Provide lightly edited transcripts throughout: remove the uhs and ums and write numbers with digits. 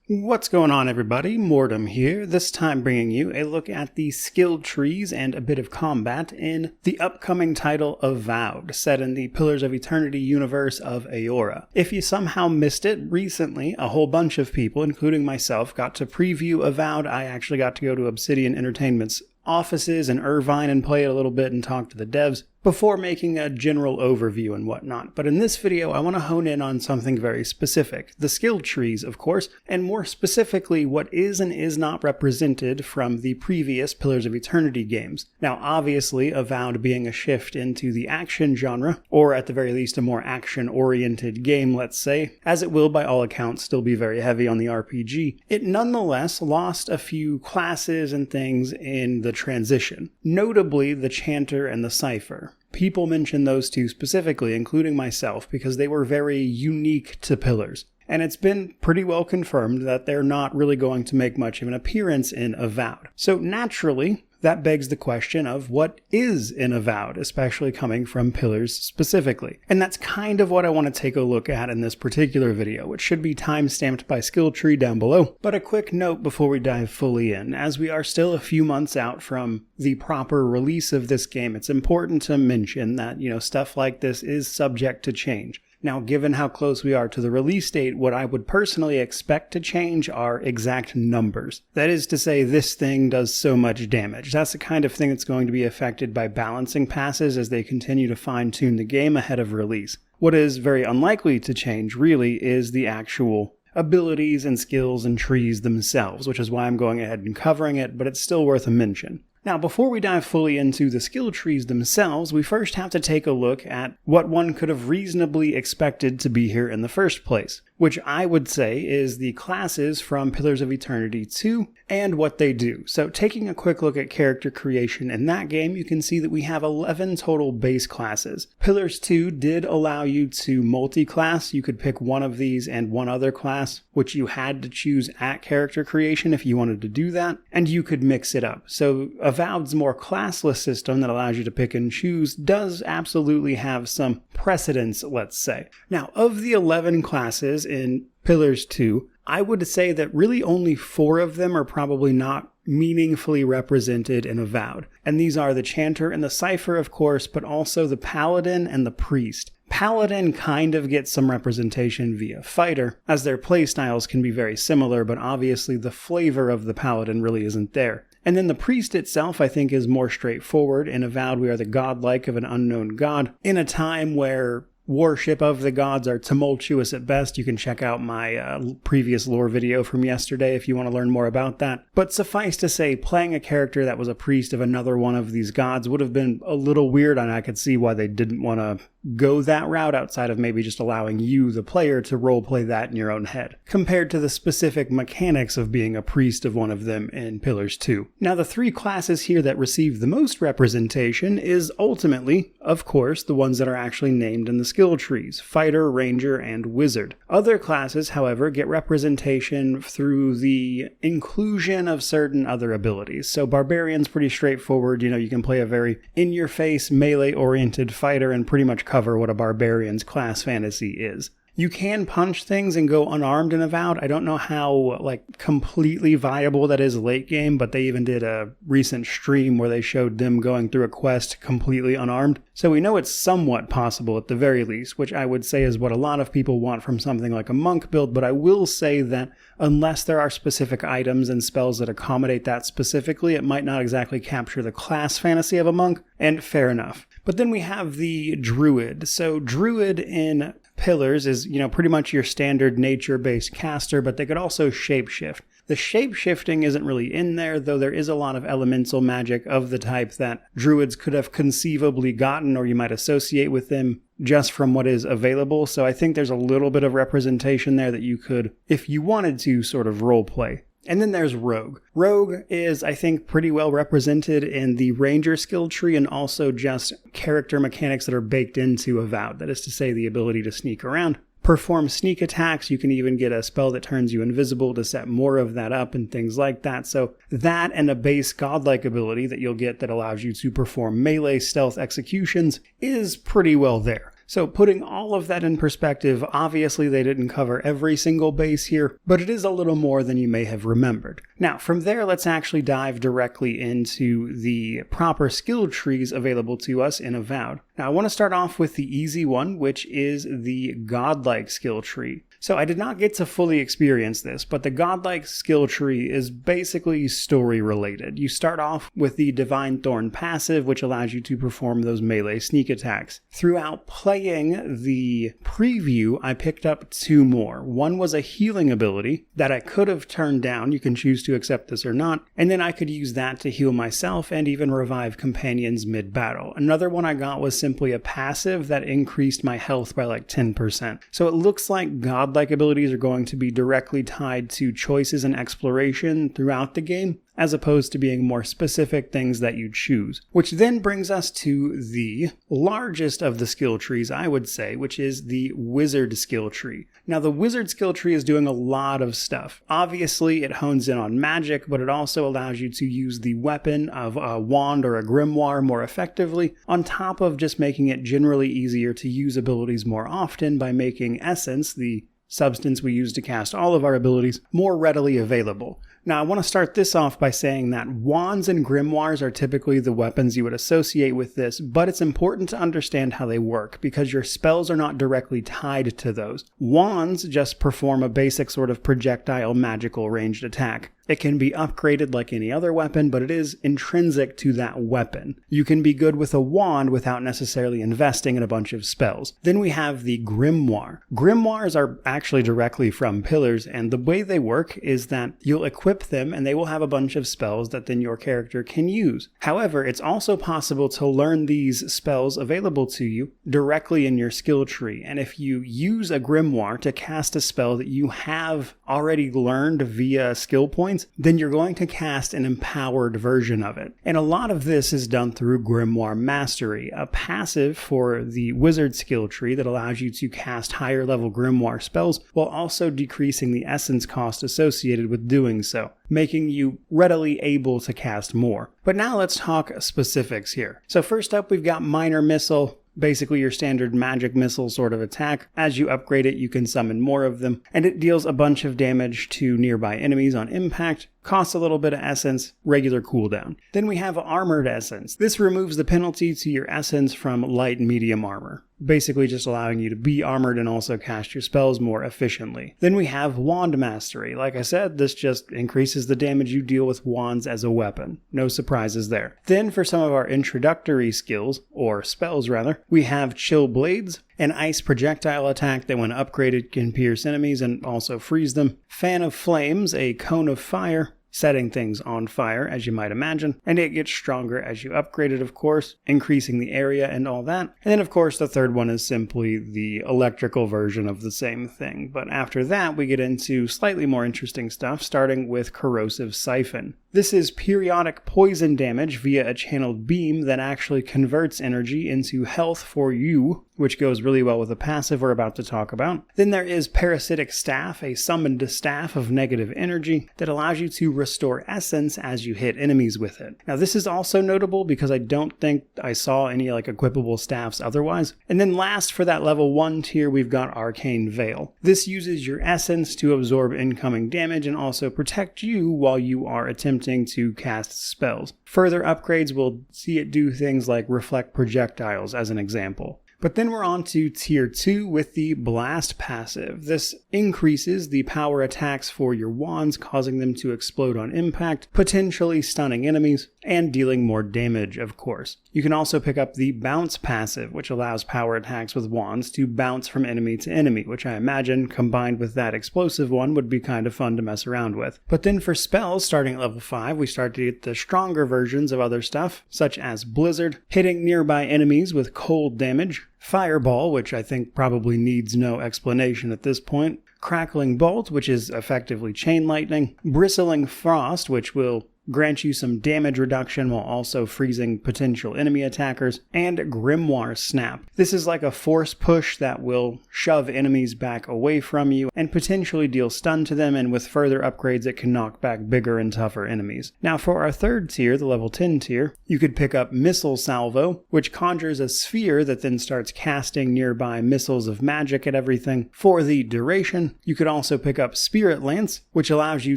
What's going on, everybody? Mortem here, this time bringing you a look at the skill trees and a bit of combat in the upcoming title Avowed, set in the Pillars of Eternity universe of Eora. If you somehow missed it, recently a whole bunch of people, including myself, got to preview Avowed. I actually got to go to Obsidian Entertainment's offices in Irvine and play it a little bit and talk to the devs before making a general overview and whatnot. But in this video, I want to hone in on something very specific. The skill trees, of course, and more specifically, what is and is not represented from the previous Pillars of Eternity games. Now, obviously, Avowed being a shift into the action genre, or at the very least a more action-oriented game, let's say, as it will by all accounts still be very heavy on the RPG, it nonetheless lost a few classes and things in the transition, notably the Chanter and the Cipher. People mention those two specifically, including myself, because they were very unique to Pillars. And it's been pretty well confirmed that they're not really going to make much of an appearance in Avowed. So naturally, that begs the question of what is in Avowed, especially coming from Pillars specifically. And that's kind of what I want to take a look at in this particular video, which should be time-stamped by skill tree down below. But a quick note before we dive fully in, as we are still a few months out from the proper release of this game, it's important to mention that, stuff like this is subject to change. Now, given how close we are to the release date, what I would personally expect to change are exact numbers. That is to say, this thing does so much damage. That's the kind of thing that's going to be affected by balancing passes as they continue to fine-tune the game ahead of release. What is very unlikely to change, really, is the actual abilities and skills and trees themselves, which is why I'm going ahead and covering it, but it's still worth a mention. Now, before we dive fully into the skill trees themselves, we first have to take a look at what one could have reasonably expected to be here in the first place, which I would say is the classes from Pillars of Eternity 2 and what they do. So taking a quick look at character creation in that game, you can see that we have 11 total base classes. Pillars 2 did allow you to multi-class. You could pick one of these and one other class, which you had to choose at character creation if you wanted to do that, and you could mix it up. So Avowed's more classless system that allows you to pick and choose does absolutely have some precedence, let's say. Now, of the 11 classes in Pillars 2, I would say that really only 4 of them are probably not meaningfully represented in Avowed. And these are the Chanter and the Cipher, of course, but also the Paladin and the Priest. Paladin kind of gets some representation via Fighter, as their playstyles can be very similar, but obviously the flavor of the Paladin really isn't there. And then the Priest itself, I think, is more straightforward. In Avowed, we are the Godlike of an unknown god. In a time where worship of the gods are tumultuous at best, you can check out my previous lore video from yesterday if you want to learn more about that. But suffice to say, playing a character that was a priest of another one of these gods would have been a little weird, and I could see why they didn't want to go that route outside of maybe just allowing you, the player, to roleplay that in your own head, compared to the specific mechanics of being a priest of one of them in Pillars 2. Now, the 3 classes here that receive the most representation is ultimately, of course, the ones that are actually named in the skill trees: Fighter, Ranger, and Wizard. Other classes, however, get representation through the inclusion of certain other abilities. So Barbarian's pretty straightforward. You can play a very in-your-face, melee-oriented fighter and pretty much cover what a Barbarian's class fantasy is. You can punch things and go unarmed in Avowed. I don't know how, completely viable that is late game, but they even did a recent stream where they showed them going through a quest completely unarmed. So we know it's somewhat possible at the very least, which I would say is what a lot of people want from something like a monk build, but I will say that unless there are specific items and spells that accommodate that specifically, it might not exactly capture the class fantasy of a monk, and fair enough. But then we have the Druid. So Druid in Pillars is, pretty much your standard nature-based caster, but they could also shapeshift. The shape-shifting isn't really in there, though there is a lot of elemental magic of the type that druids could have conceivably gotten, or you might associate with them just from what is available. So I think there's a little bit of representation there that you could, if you wanted to, sort of roleplay. And then there's Rogue. Rogue is, I think, pretty well represented in the Ranger skill tree and also just character mechanics that are baked into Avowed. That is to say, the ability to sneak around, perform sneak attacks. You can even get a spell that turns you invisible to set more of that up and things like that. So that and a base godlike ability that you'll get that allows you to perform melee stealth executions is pretty well there. So putting all of that in perspective, obviously they didn't cover every single base here, but it is a little more than you may have remembered. Now, from there, let's actually dive directly into the proper skill trees available to us in Avowed. Now, I want to start off with the easy one, which is the Godlike skill tree. So I did not get to fully experience this, but the Godlike skill tree is basically story related. You start off with the Divine Thorn passive, which allows you to perform those melee sneak attacks. Throughout playing the preview, I picked up 2 more. One was a healing ability that I could have turned down. You can choose to accept this or not. And then I could use that to heal myself and even revive companions mid-battle. Another one I got was simply a passive that increased my health by like 10%. So it looks like Godlike abilities are going to be directly tied to choices and exploration throughout the game, as opposed to being more specific things that you choose. Which then brings us to the largest of the skill trees, I would say, which is the Wizard skill tree. Now, the Wizard skill tree is doing a lot of stuff. Obviously, it hones in on magic, but it also allows you to use the weapon of a wand or a grimoire more effectively, on top of just making it generally easier to use abilities more often by making Essence, the substance we use to cast all of our abilities, more readily available. Now, I want to start this off by saying that wands and grimoires are typically the weapons you would associate with this, but it's important to understand how they work, because your spells are not directly tied to those. Wands just perform a basic sort of projectile magical ranged attack. It can be upgraded like any other weapon, but it is intrinsic to that weapon. You can be good with a wand without necessarily investing in a bunch of spells. Then we have the grimoire. Grimoires are actually directly from pillars, and the way they work is that you'll equip them and they will have a bunch of spells that then your character can use. However, it's also possible to learn these spells available to you directly in your skill tree, and if you use a grimoire to cast a spell that you have already learned via skill points, then you're going to cast an empowered version of it. And a lot of this is done through Grimoire Mastery, a passive for the Wizard skill tree that allows you to cast higher level Grimoire spells while also decreasing the essence cost associated with doing so, making you readily able to cast more. But now let's talk specifics here. So first up, we've got Minor Missile. Basically your standard magic missile sort of attack. As you upgrade it, you can summon more of them, and it deals a bunch of damage to nearby enemies on impact, costs a little bit of essence, regular cooldown. Then we have Armored Essence. This removes the penalty to your essence from light and medium armor, basically just allowing you to be armored and also cast your spells more efficiently. Then we have Wand Mastery. Like I said, this just increases the damage you deal with wands as a weapon. No surprises there. Then for some of our introductory skills, or spells rather, we have Chill Blades, an ice projectile attack that when upgraded can pierce enemies and also freeze them. Fan of Flames, a cone of fire, setting things on fire, as you might imagine, and it gets stronger as you upgrade it, of course, increasing the area and all that. And then, of course, the third one is simply the electrical version of the same thing. But after that, we get into slightly more interesting stuff, starting with Corrosive Siphon. This is periodic poison damage via a channeled beam that actually converts energy into health for you, which goes really well with the passive we're about to talk about. Then there is Parasitic Staff, a summoned staff of negative energy that allows you to restore essence as you hit enemies with it. Now this is also notable because I don't think I saw any equipable staffs otherwise. And then last, for that level 1 tier, we've got Arcane Veil. This uses your essence to absorb incoming damage and also protect you while you are attempting to cast spells. Further upgrades will see it do things like reflect projectiles as an example. But then we're on to Tier 2 with the Blast passive. This increases the power attacks for your wands, causing them to explode on impact, potentially stunning enemies, and dealing more damage, of course. You can also pick up the Bounce passive, which allows power attacks with wands to bounce from enemy to enemy, which I imagine, combined with that explosive one, would be kind of fun to mess around with. But then for spells, starting at level 5, we start to get the stronger versions of other stuff, such as Blizzard, hitting nearby enemies with cold damage, Fireball, which I think probably needs no explanation at this point, Crackling Bolt, which is effectively chain lightning, Bristling Frost, which will grants you some damage reduction while also freezing potential enemy attackers, and Grimoire Snap. This is like a force push that will shove enemies back away from you and potentially deal stun to them, and with further upgrades it can knock back bigger and tougher enemies. Now for our third tier, the level 10 tier, you could pick up Missile Salvo, which conjures a sphere that then starts casting nearby missiles of magic at everything for the duration. You could also pick up Spirit Lance, which allows you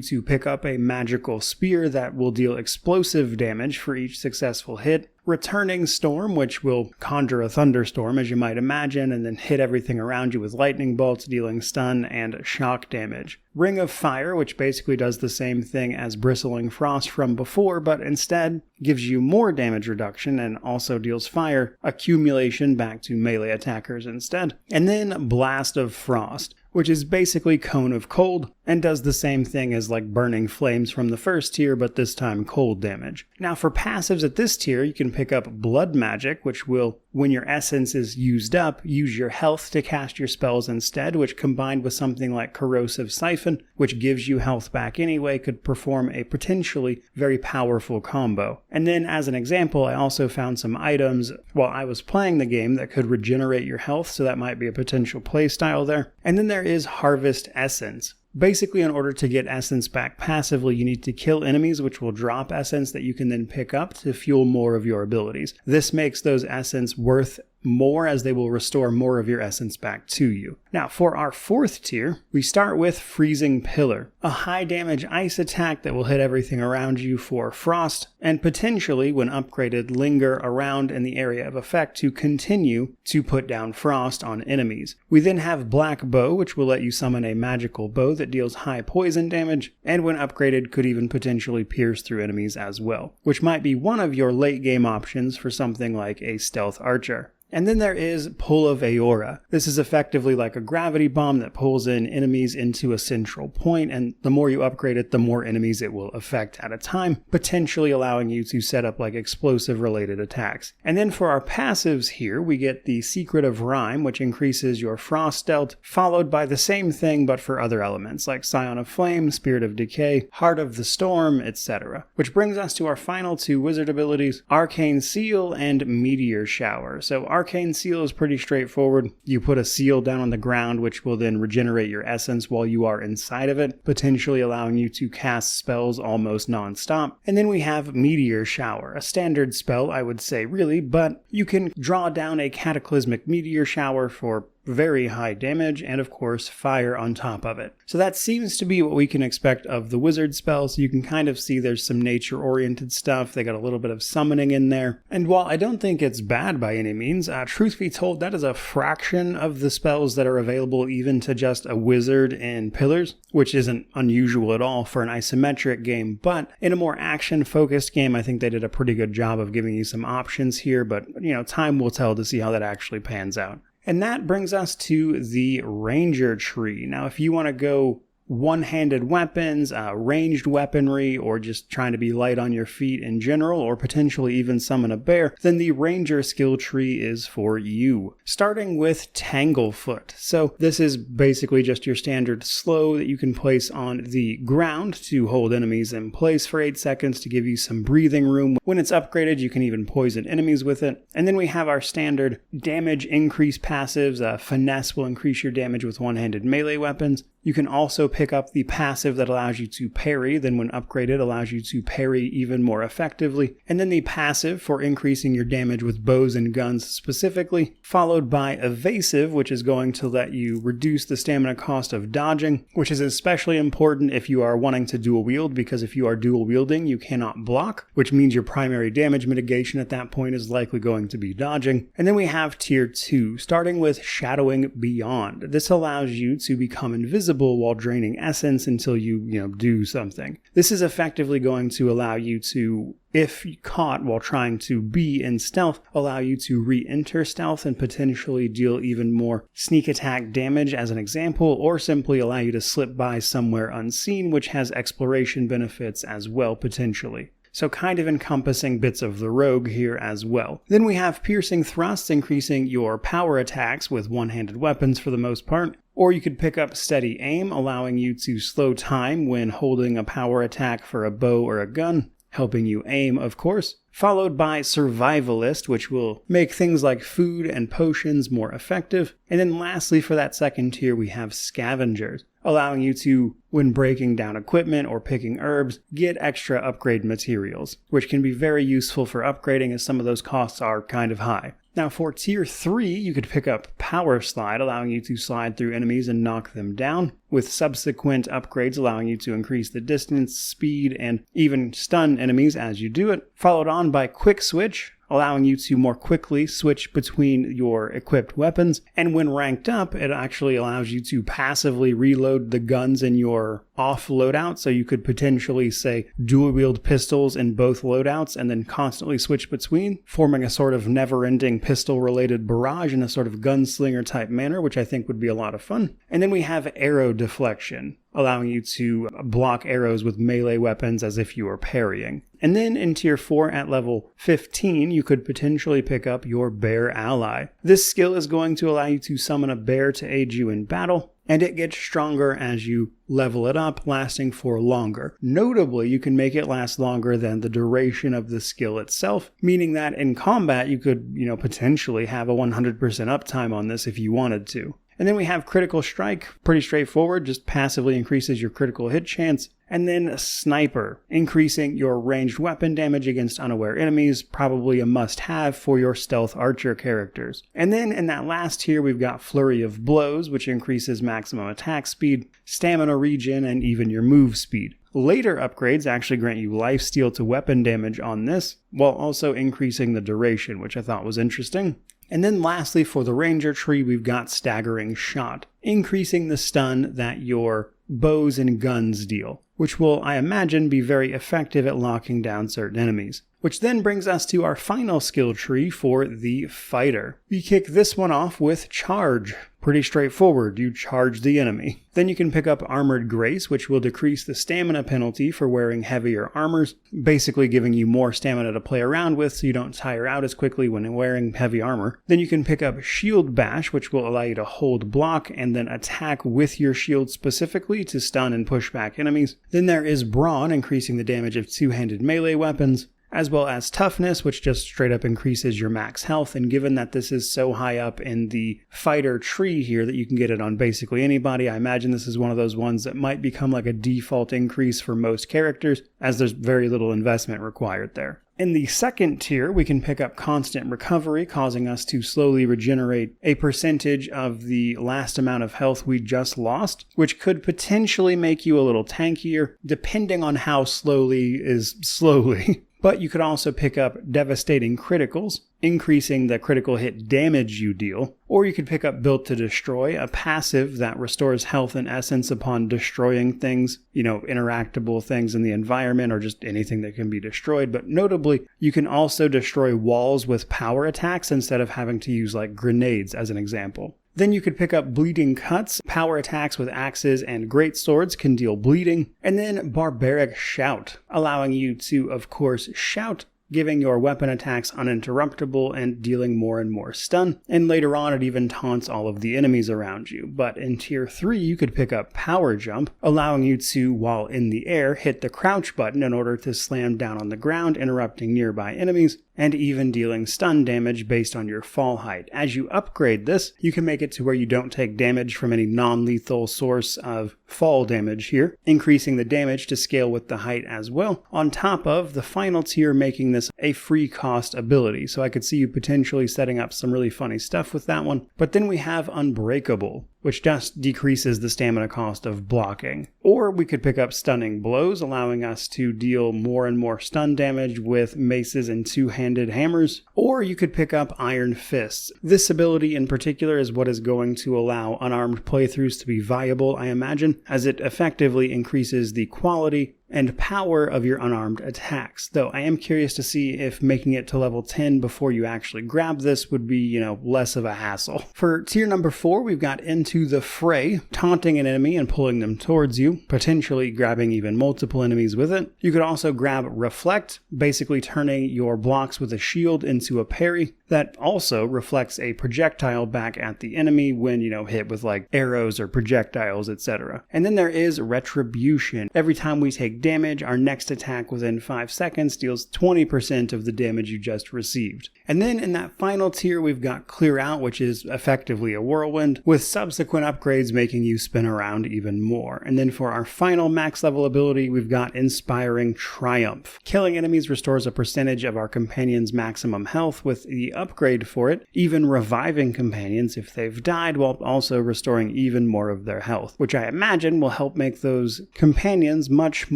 to pick up a magical spear that will deal explosive damage for each successful hit. Returning Storm, which will conjure a thunderstorm, as you might imagine, and then hit everything around you with lightning bolts, dealing stun and shock damage. Ring of Fire, which basically does the same thing as Bristling Frost from before, but instead gives you more damage reduction and also deals fire accumulation back to melee attackers instead. And then Blast of Frost, which is basically Cone of Cold, and does the same thing as like Burning Flames from the first tier, but this time cold damage. Now for passives at this tier, you can pick up Blood Magic, which will, when your essence is used up, use your health to cast your spells instead, which combined with something like Corrosive Siphon, which gives you health back anyway, could perform a potentially very powerful combo. And then as an example, I also found some items while I was playing the game that could regenerate your health, so that might be a potential playstyle there. And then there is Harvest Essence. Basically, in order to get essence back passively, you need to kill enemies, which will drop essence that you can then pick up to fuel more of your abilities. This makes those essence worth more, as they will restore more of your essence back to you. Now for our fourth tier, we start with Freezing Pillar, a high damage ice attack that will hit everything around you for frost, and potentially, when upgraded, linger around in the area of effect to continue to put down frost on enemies. We then have Black Bow, which will let you summon a magical bow that deals high poison damage, and when upgraded could even potentially pierce through enemies as well, which might be one of your late game options for something like a stealth archer. And then there is Pull of Aora. This is effectively like a gravity bomb that pulls in enemies into a central point, and the more you upgrade it, the more enemies it will affect at a time, potentially allowing you to set up like explosive related attacks. And then for our passives here, we get the Secret of Rime, which increases your frost dealt, followed by the same thing but for other elements like Scion of Flame, Spirit of Decay, Heart of the Storm, etc. Which brings us to our final two wizard abilities, Arcane Seal and Meteor Shower. So Arcane Seal is pretty straightforward. You put a seal down on the ground, which will then regenerate your essence while you are inside of it, potentially allowing you to cast spells almost non-stop. And then we have Meteor Shower, a standard spell, I would say really, but you can draw down a cataclysmic meteor shower for very high damage, and of course fire on top of it. So that seems to be what we can expect of the wizard spells. You can kind of see there's some nature oriented stuff. They got a little bit of summoning in there, and while I don't think it's bad by any means, truth be told, that is a fraction of the spells that are available even to just a wizard in Pillars, which isn't unusual at all for an isometric game. But in a more action focused game, I think they did a pretty good job of giving you some options here, but time will tell to see how that actually pans out. And that brings us to the Ranger tree. Now, if you want to go one-handed weapons, ranged weaponry, or just trying to be light on your feet in general, or potentially even summon a bear, then the Ranger skill tree is for you. Starting with Tanglefoot. So this is basically just your standard slow that you can place on the ground to hold enemies in place for 8 seconds to give you some breathing room. When it's upgraded, you can even poison enemies with it. And then we have our standard damage increase passives. Finesse will increase your damage with one-handed melee weapons. You can also pick up the passive that allows you to parry, then when upgraded allows you to parry even more effectively. And then the passive for increasing your damage with bows and guns specifically, followed by Evasive, which is going to let you reduce the stamina cost of dodging, which is especially important if you are wanting to dual wield, because if you are dual wielding, you cannot block, which means your primary damage mitigation at that point is likely going to be dodging. And then we have Tier 2, starting with Shadowing Beyond. This allows you to become invisible while draining essence until you do something. This is effectively going to allow you to, if caught while trying to be in stealth, allow you to re-enter stealth and potentially deal even more sneak attack damage as an example, or simply allow you to slip by somewhere unseen, which has exploration benefits as well potentially. So kind of encompassing bits of the rogue here as well. Then we have Piercing Thrusts, increasing your power attacks with one-handed weapons for the most part. Or you could pick up Steady Aim, allowing you to slow time when holding a power attack for a bow or a gun. helping you aim, of course, followed by Survivalist, which will make things like food and potions more effective. And then lastly, for that second tier, we have Scavengers, allowing you to, when breaking down equipment or picking herbs, get extra upgrade materials, which can be very useful for upgrading as some of those costs are kind of high. Now for tier 3, you could pick up Power Slide, allowing you to slide through enemies and knock them down, with subsequent upgrades allowing you to increase the distance, speed, and even stun enemies as you do it, followed on by Quick Switch, allowing you to more quickly switch between your equipped weapons. And when ranked up, it actually allows you to passively reload the guns in your off loadout, so you could potentially, say, dual wield pistols in both loadouts and then constantly switch between, forming a sort of never-ending pistol-related barrage in a sort of gunslinger-type manner, which I think would be a lot of fun. And then we have Arrow Deflection, allowing you to block arrows with melee weapons as if you were parrying. And then in tier 4 at level 15, you could potentially pick up your Bear Ally. This skill is going to allow you to summon a bear to aid you in battle, and it gets stronger as you level it up, lasting for longer. Notably, you can make it last longer than the duration of the skill itself, meaning that in combat you could, potentially have a 100% uptime on this if you wanted to. And then we have Critical Strike, pretty straightforward, just passively increases your critical hit chance. And then Sniper, increasing your ranged weapon damage against unaware enemies, probably a must-have for your stealth archer characters. And then in that last tier, we've got Flurry of Blows, which increases maximum attack speed, stamina regen, and even your move speed. Later upgrades actually grant you lifesteal to weapon damage on this, while also increasing the duration, which I thought was interesting. And then lastly, for the Ranger tree, we've got Staggering Shot, increasing the stun that your bows and guns deal, which will, I imagine, be very effective at locking down certain enemies. Which then brings us to our final skill tree for the Fighter. We kick this one off with Charge. Pretty straightforward, you charge the enemy. Then you can pick up Armored Grace, which will decrease the stamina penalty for wearing heavier armors, basically giving you more stamina to play around with so you don't tire out as quickly when wearing heavy armor. Then you can pick up Shield Bash, which will allow you to hold block and then attack with your shield specifically to stun and push back enemies. Then there is Brawn, increasing the damage of two-handed melee weapons, as well as Toughness, which just straight up increases your max health. And given that this is so high up in the Fighter tree here that you can get it on basically anybody, I imagine this is one of those ones that might become like a default increase for most characters, as there's very little investment required there. In the second tier, we can pick up Constant Recovery, causing us to slowly regenerate a percentage of the last amount of health we just lost, which could potentially make you a little tankier, depending on how slowly is slowly. But you could also pick up Devastating Criticals, increasing the critical hit damage you deal. Or you could pick up Built to Destroy, a passive that restores health and essence upon destroying things, interactable things in the environment or just anything that can be destroyed. But notably, you can also destroy walls with power attacks instead of having to use like grenades as an example. Then you could pick up Bleeding Cuts. Power attacks with axes and greatswords can deal bleeding. And then Barbaric Shout, allowing you to, of course, shout, giving your weapon attacks uninterruptible and dealing more and more stun. And later on, it even taunts all of the enemies around you. But in tier 3, you could pick up Power Jump, allowing you to, while in the air, hit the crouch button in order to slam down on the ground, interrupting nearby enemies, and even dealing stun damage based on your fall height. As you upgrade this, you can make it to where you don't take damage from any non-lethal source of fall damage here, increasing the damage to scale with the height as well, on top of the final tier making this a free cost ability. So I could see you potentially setting up some really funny stuff with that one. But then we have Unbreakable, which just decreases the stamina cost of blocking. Or we could pick up Stunning Blows, allowing us to deal more and more stun damage with maces and two-handed hammers. Or you could pick up Iron Fists. This ability in particular is what is going to allow unarmed playthroughs to be viable, I imagine, as it effectively increases the quality and power of your unarmed attacks. Though I am curious to see if making it to level 10 before you actually grab this would be, less of a hassle. For tier number 4, we've got Into the Fray, taunting an enemy and pulling them towards you, potentially grabbing even multiple enemies with it. You could also grab Reflect, basically turning your blocks with a shield into a parry that also reflects a projectile back at the enemy when, hit with like arrows or projectiles, etc. And then there is Retribution. Every time we take take damage, our next attack within 5 seconds deals 20% of the damage you just received. And then in that final tier, we've got Clear Out, which is effectively a whirlwind, with subsequent upgrades making you spin around even more. And then for our final max level ability, we've got Inspiring Triumph. Killing enemies restores a percentage of our companion's maximum health with the upgrade for it, even reviving companions if they've died, while also restoring even more of their health, which I imagine will help make those companions much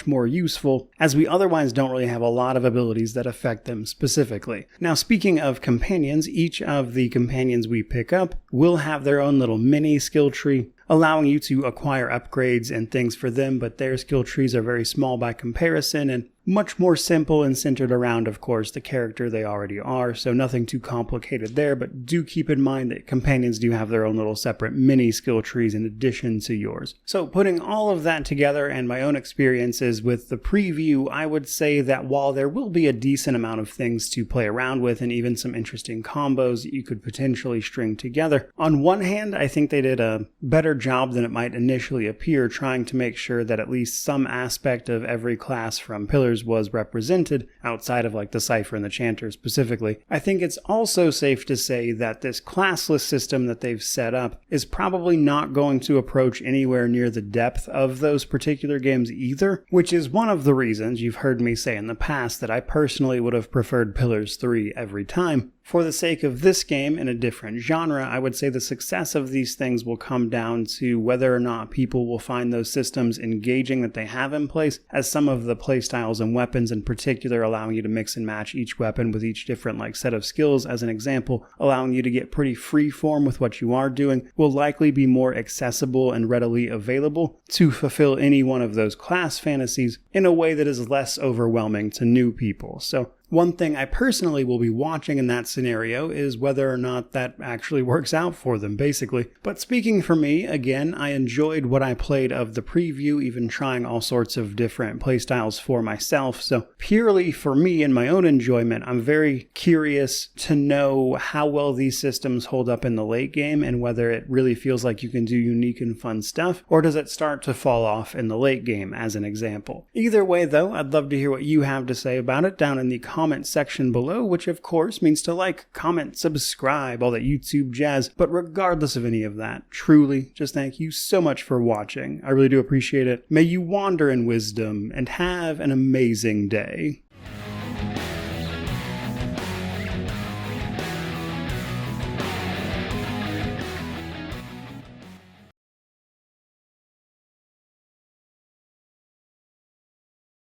more useful, as we otherwise don't really have a lot of abilities that affect them specifically. Now, speaking of companions, each of the companions we pick up will have their own little mini skill tree, allowing you to acquire upgrades and things for them, but their skill trees are very small by comparison and much more simple and centered around, of course, the character they already are, so nothing too complicated there, but do keep in mind that companions do have their own little separate mini skill trees in addition to yours. So putting all of that together and my own experiences with the preview, I would say that while there will be a decent amount of things to play around with and even some interesting combos that you could potentially string together, on one hand, I think they did a better job than it might initially appear, trying to make sure that at least some aspect of every class from Pillars was represented, outside of like the Cypher and the Chanter specifically. I think it's also safe to say that this classless system that they've set up is probably not going to approach anywhere near the depth of those particular games either, which is one of the reasons you've heard me say in the past that I personally would have preferred Pillars 3 every time. For the sake of this game in a different genre, I would say the success of these things will come down to whether or not people will find those systems engaging that they have in place, as some of the playstyles and weapons in particular allowing you to mix and match each weapon with each different set of skills, as an example, allowing you to get pretty free form with what you are doing, will likely be more accessible and readily available to fulfill any one of those class fantasies in a way that is less overwhelming to new people. So one thing I personally will be watching in that scenario is whether or not that actually works out for them, basically. But speaking for me, again, I enjoyed what I played of the preview, even trying all sorts of different playstyles for myself. So purely for me and my own enjoyment, I'm very curious to know how well these systems hold up in the late game and whether it really feels like you can do unique and fun stuff, or does it start to fall off in the late game, as an example. Either way, though, I'd love to hear what you have to say about it down in the comment section below, which of course means to like, comment, subscribe, all that YouTube jazz. But regardless of any of that, truly, just thank you so much for watching. I really do appreciate it. May you wander in wisdom and have an amazing day.